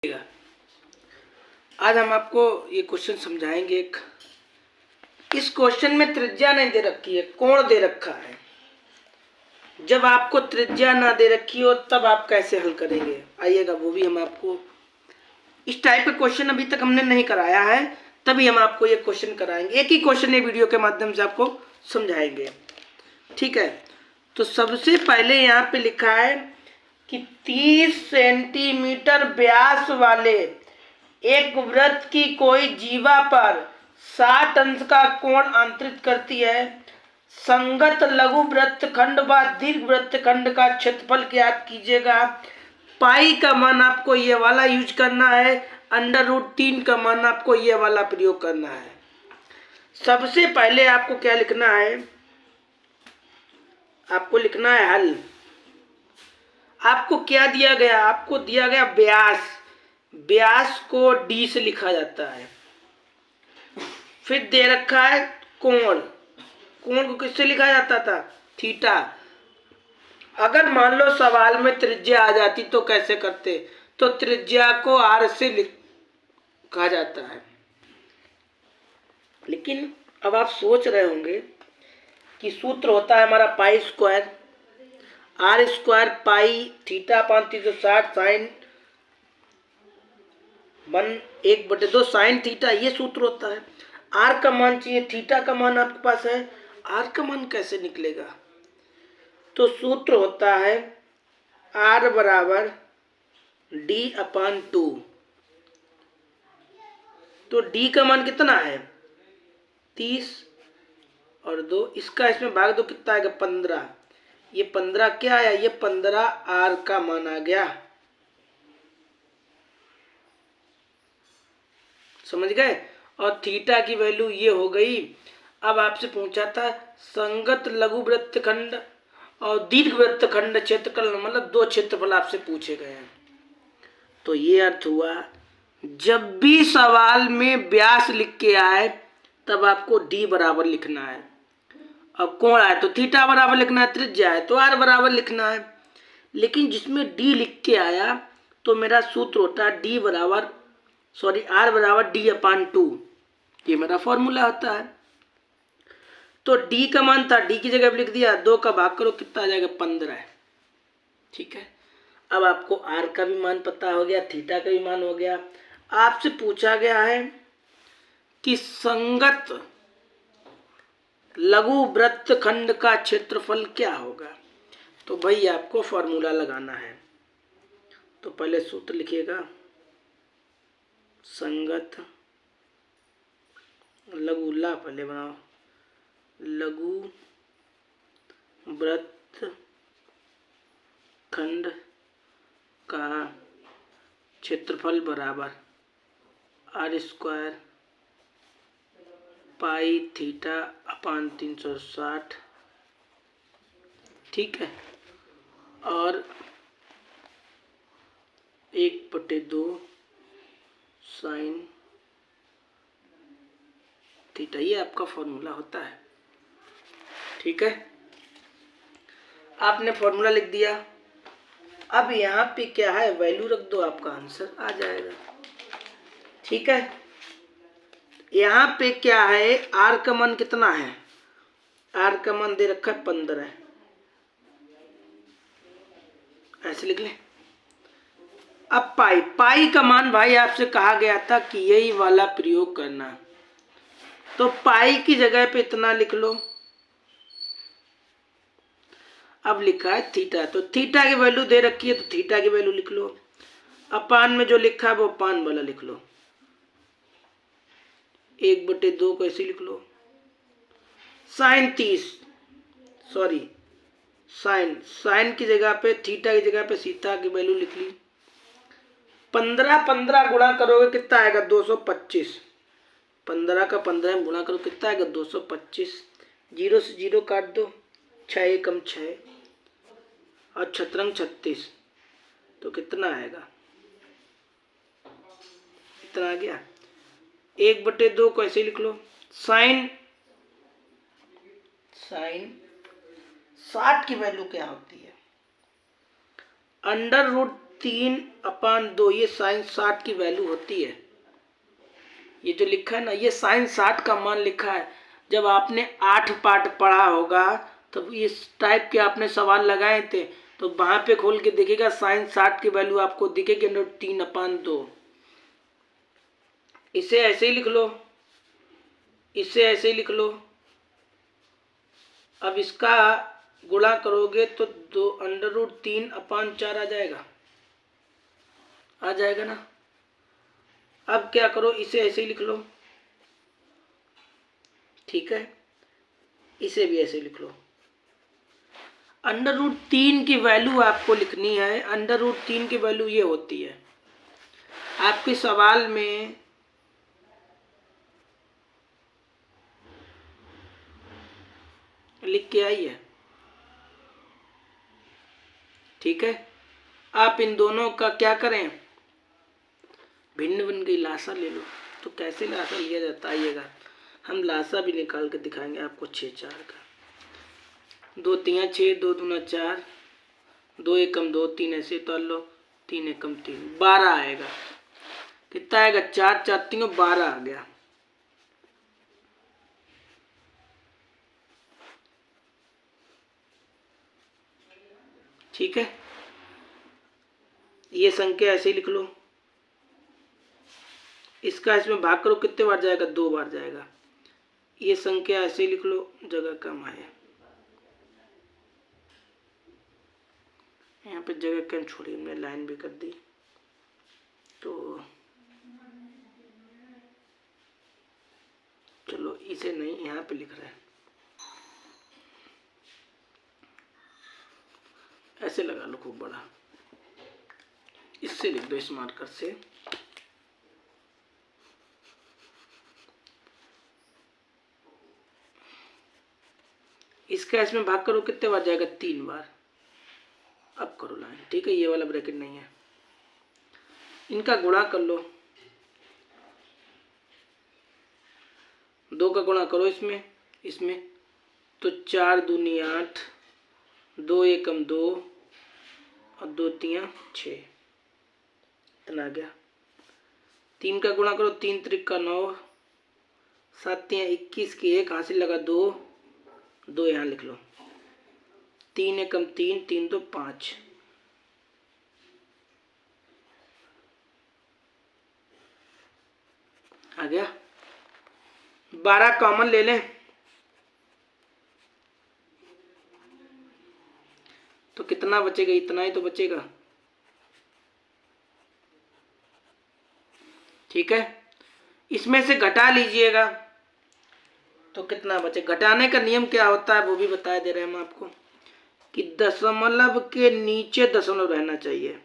आज हम आपको ये क्वेश्चन समझाएंगे। इस क्वेश्चन में त्रिज्या नहीं दे रखी है, कोण दे रखा है। जब आपको त्रिज्या ना दे रखी हो तब आप कैसे हल करेंगे, आइएगा वो भी हम आपको। इस टाइप का क्वेश्चन अभी तक हमने नहीं कराया है, तभी हम आपको ये क्वेश्चन कराएंगे। एक ही क्वेश्चन ये वीडियो के माध्यम से आपको समझाएंगे, ठीक है। तो सबसे पहले यहाँ पे लिखा है कि 30 सेंटीमीटर व्यास वाले एक वृत्त की कोई जीवा पर 60 अंश का कोण अंतरित करती है। संगत लघु वृत्तखंड व दीर्घ वृत्तखंड का क्षेत्रफल ज्ञात कीजिएगा। पाई का मान आपको ये वाला यूज करना है, √3 का मान आपको ये वाला प्रयोग करना है। सबसे पहले आपको क्या लिखना है, आपको लिखना है हल। आपको क्या दिया गया, आपको दिया गया व्यास। व्यास को d से लिखा जाता है। फिर दे रखा है कोण। कोण को किससे लिखा जाता था, थीटा। अगर मान लो सवाल में त्रिज्या आ जाती तो कैसे करते, तो त्रिज्या को r से लिखा जाता है। लेकिन अब आप सोच रहे होंगे कि सूत्र होता है हमारा pi square, r square pi theta upon 360 sine 1/2 sine theta, ये सूत्र होता है। r का मान चाहिए, थीटा का मान आपके पास है, r का मान कैसे निकलेगा। तो सूत्र होता है r बराबर d/2। तो d का मान कितना है 30 और 2, इसका इसमें भाग दो, कितना आएगा 15। ये 15 क्या आया, ये 15 r का मान आ गया। समझ गए। और थीटा की वैल्यू ये हो गई। अब आपसे पूछा था संगत लघु वृत्तखंड और दीर्घ वृत्तखंड क्षेत्रफल, मतलब 2 क्षेत्रफल आपसे पूछे गए हैं। तो ये अर्थ हुआ, जब भी सवाल में व्यास लिख के आए तब आपको d बराबर लिखना है। अब कोण आए तो थीटा बराबर लिखना है, त्रिज्या है तो r बराबर लिखना है। लेकिन जिसमें d लिख के आया तो मेरा सूत्र होता है r बराबर d/2। ये मेरा फॉर्मूला होता है। तो d का मान था, d की जगह पे लिख दिया, 2 का भाग करो, कितना आ जाएगा 15, ठीक है। अब आपको r का भी मान पता हो गया, थीटा का भी मान हो गया। आपसे पूछा गया है कि संगत लघु वृत्तखंड का क्षेत्रफल क्या होगा। तो भाई आपको फॉर्मूला लगाना है। तो पहले सूत्र लिखिएगा, संगत लघु, ला पहले बनाओ, लघु वृत्तखंड का क्षेत्रफल बराबर r square pi theta upon 360, ठीक है। और 1/2 साइन थीटा, ये आपका फॉर्मूला होता है, ठीक है। आपने फॉर्मूला लिख दिया। अब यहाँ पे क्या है, वैल्यू रख दो, आपका आंसर आ जाएगा, ठीक है। यहाँ पे क्या है, r का मान कितना है, r का मान दे रखा है 15, ऐसे लिख लें। अब पाई का मान भाई आपसे कहा गया था कि यही वाला प्रयोग करना, तो पाई की जगह पे इतना लिख लो। अब लिखा है थीटा, तो थीटा की वैल्यू दे रखी है तो थीटा की वैल्यू लिख लो। अपान में जो लिखा है वो अपान वाला लिख लो, 1/2 को ऐसे लिख लो। साइन 30, सॉरी साइन की जगह पे, थीटा की जगह पे थीटा की वैल्यू लिख ली। 15 गुणा करोगे कितना आएगा 225। 15 का 15 गुणा करो, कितना आएगा 225। 0 से 0 काट दो, 6 एकम 6 और 36, तो कितना आएगा, इतना आ गया। 1/2 को ऐसे लिख लो। साइन 60 की वैल्यू क्या होती है, √3 3/2, ये साइन 60 की वैल्यू होती है। ये जो लिखा है ना, ये साइन 60 का मान लिखा है। जब आपने 8 पार्ट पढ़ा होगा तो इस टाइप के आपने सवाल लगाए थे, तो वहां पे खोल के देखिएगा साइन 60 की वैल्यू आपको दिखेगी 3/2। इसे ऐसे ही लिख लो, इसे ऐसे ही लिख लो। अब इसका गुणा करोगे तो 3/4 आ जाएगा, आ जाएगा ना। अब क्या करो, इसे ऐसे ही लिख लो, ठीक है। इसे भी ऐसे लिख लो। √3 की वैल्यू आपको लिखनी है। √3 की वैल्यू ये होती है, आपके सवाल में लिख के आई है, ठीक है। आप इन दोनों का क्या करें, भिन्न भिन्न की लासा ले लो। तो कैसे लासा लिया जाता है आइएगा, हम लासा भी निकाल के दिखाएंगे आपको। 6 4 का 2 3 6, 2 दूना 4, 2 एकम 2, 3 ऐसे तो लो, 3 एकम 3, 12 आएगा। कितना आएगा, 4 4 3 12 आ गया। ठीक है, ये संख्या ऐसे ही लिख लो। इसका इसमें भाग करो, कितने बार जाएगा, 2 बार जाएगा। ये संख्या ऐसे ही लिख लो, जगह कम है, यहाँ पे जगह कम छोड़ी, हमने लाइन भी कर दी। तो चलो इसे नहीं, यहाँ पे लिख रहे हैं, ऐसे लगा लो खूब बड़ा, इससे लिख दो इस मार्कर से। इसका इसमें भाग करो, कितने बार जाएगा, 3 बार। अब करो लाइन, ठीक है, ये वाला ब्रैकेट नहीं है। इनका गुणा कर लो, 2 का गुणा करो इसमें इसमें, तो 4 दूनी 8, 2 एकम 2 और 2 3 6, इतना आ गया। 3 का गुणा करो, 3 3 9, 7 3 21 की 1 हासिल लगा 2, 2 यहाँ लिख लो, 3 एकम 3, 3 2 5, आ गया। 12 कॉमन ले लें तो कितना बचेगा, इतना ही तो बचेगा, ठीक है। इसमें से घटा लीजिएगा तो कितना बचे। घटाने का नियम क्या होता है वो भी बता दे रहे हैं हम आपको, कि दशमलव के नीचे दशमलव रहना चाहिए,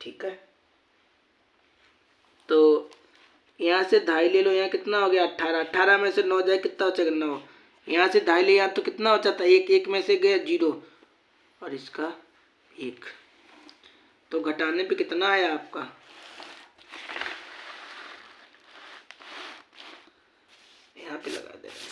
ठीक है। तो यहाँ से 2.5 ले लो, यहाँ कितना हो गया, 18, 18 में से 9 जाए कितना बचेगा, 9। यहाँ से 2.5 ले, यहाँ तो कितना बचा था, 1, 1 में से गया 0 और इसका 1, तो घटाने पे कितना आया आपका, यहाँ पे लगा दे रहे हैं,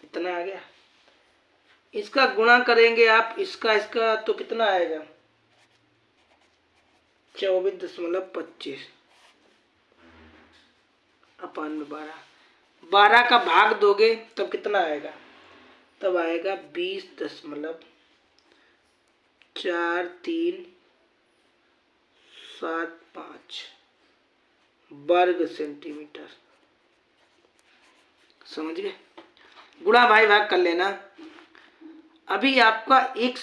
इतना आ गया। इसका गुणा करेंगे आप इसका इसका तो कितना आएगा, 24.25 अपान में 12, 12 का भाग दोगे तब कितना आएगा, तब आएगा 20.4375 वर्ग सेंटीमीटर। समझ गए, गुणा भाई भाग कर लेना। अभी आपका एक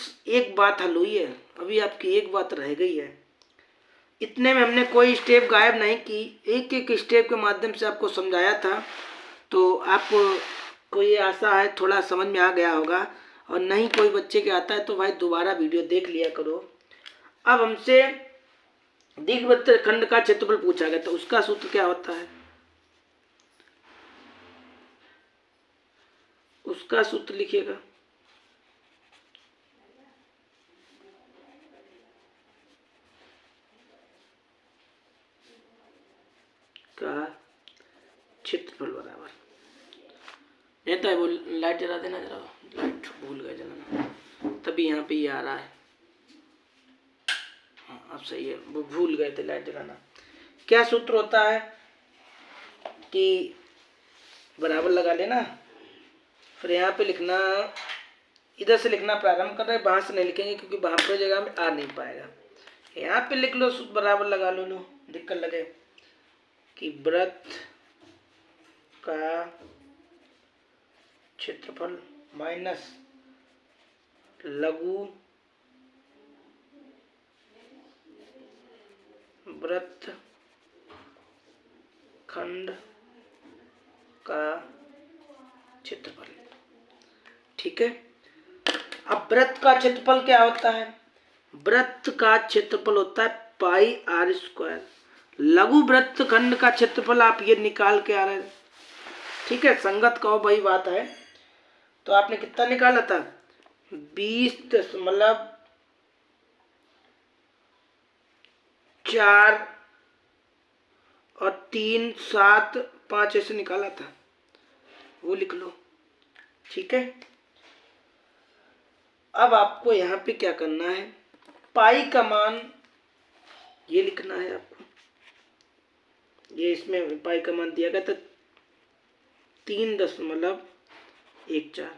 बात हल हुई है, अभी आपकी एक बात रह गई है। इतने में हमने कोई स्टेप गायब नहीं की, एक एक स्टेप के माध्यम से आपको समझाया था। तो आपको को ये आशा है थोड़ा समझ में आ गया होगा, और नहीं कोई बच्चे के आता है तो भाई दोबारा वीडियो देख लिया करो। अब हमसे दीर्घवृत्त खंड का क्षेत्रफल पूछा गया, तो उसका सूत्र क्या होता है, उसका सूत्र लिखिएगा, क्षेत्रफल बराबर, रहता है वो। लाइट जला देना जरा, लाइट भूल गए जलाना, तभी यहाँ पे ये आ रहा है। हाँ अब सही है, वो भूल गए थे लाइट जलाना। क्या सूत्र होता है कि बराबर लगा लेना, फिर यहाँ पे लिखना, इधर से लिखना प्रारंभ कर रहे हैं, वहाँ से नहीं लिखेंगे क्योंकि वहाँ पर जगह में आ नहीं पाएगा। यहाँ पे लिख लो, बराबर लगा लो, दिक्कत लगे कि वृत्त का क्षेत्रफल माइनस लघु वृत्त खंड का क्षेत्रफल। ठीक है, अब वृत्त का क्षेत्रफल क्या होता है? वृत्त का क्षेत्रफल होता है पाई आर स्क्वायर। लघु वृत्त खंड का क्षेत्रफल आप ये निकाल के आ रहे हैं। ठीक है, संगत कहो वही बात है। तो आपने कितना निकाला था? 20.4 और 3, 7, 5 ऐसे निकाला था, वो लिख लो। ठीक है, अब आपको यहाँ पे क्या करना है, पाई का मान ये लिखना है आपको। ये इसमें पाई का मान दिया गया था 3.14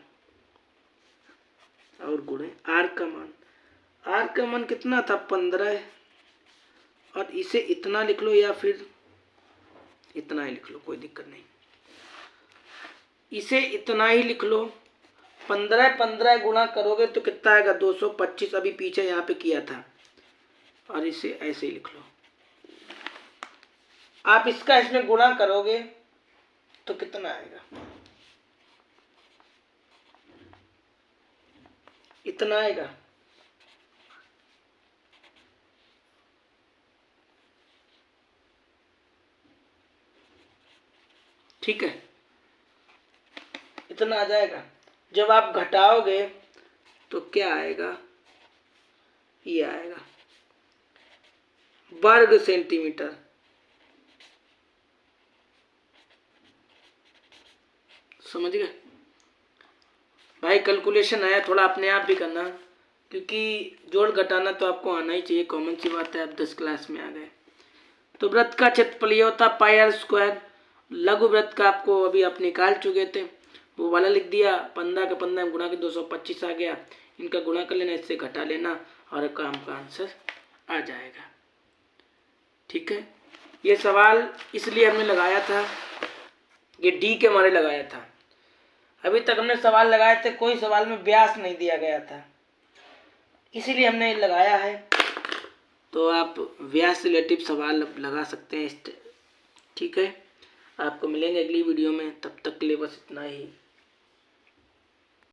और गुणे आर का मान। आर का मान कितना था? 15। और इसे इतना लिख लो या फिर इतना ही लिख लो, कोई दिक्कत नहीं, इसे इतना ही लिख लो। 15 गुणा करोगे तो कितना आएगा? 225। अभी पीछे यहाँ पे किया था, और इसे ऐसे ही लिख लो। आप इसका इसमें गुणा करोगे तो कितना आएगा? इतना आएगा। ठीक है, इतना आ जाएगा। जब आप घटाओगे तो क्या आएगा? ये आएगा वर्ग सेंटीमीटर। समझ गए भाई? कैलकुलेशन आया, थोड़ा अपने आप भी करना, क्योंकि जोड़ घटाना तो आपको आना ही चाहिए, कॉमन सी बात है। आप 10 क्लास में आ गए। तो वृत्त का क्षेत्रफल ये होता है पाई आर स्क्वायर। लघु वृत्त का आपको अभी आप निकाल चुके थे, वो वाला लिख दिया। 15 के 15 में गुणा के 225 आ गया। इनका गुणा कर लेना, इससे घटा लेना, और काम का आंसर आ जाएगा। ठीक है, ये सवाल इसलिए हमने लगाया था, ये डी के मारे लगाया था। अभी तक हमने सवाल लगाए थे, कोई सवाल में व्यास नहीं दिया गया था, इसीलिए हमने लगाया है। तो आप व्यास रिलेटिव सवाल लगा सकते हैं। ठीक है, आपको मिलेंगे अगली वीडियो में, तब तक के लिए बस इतना ही।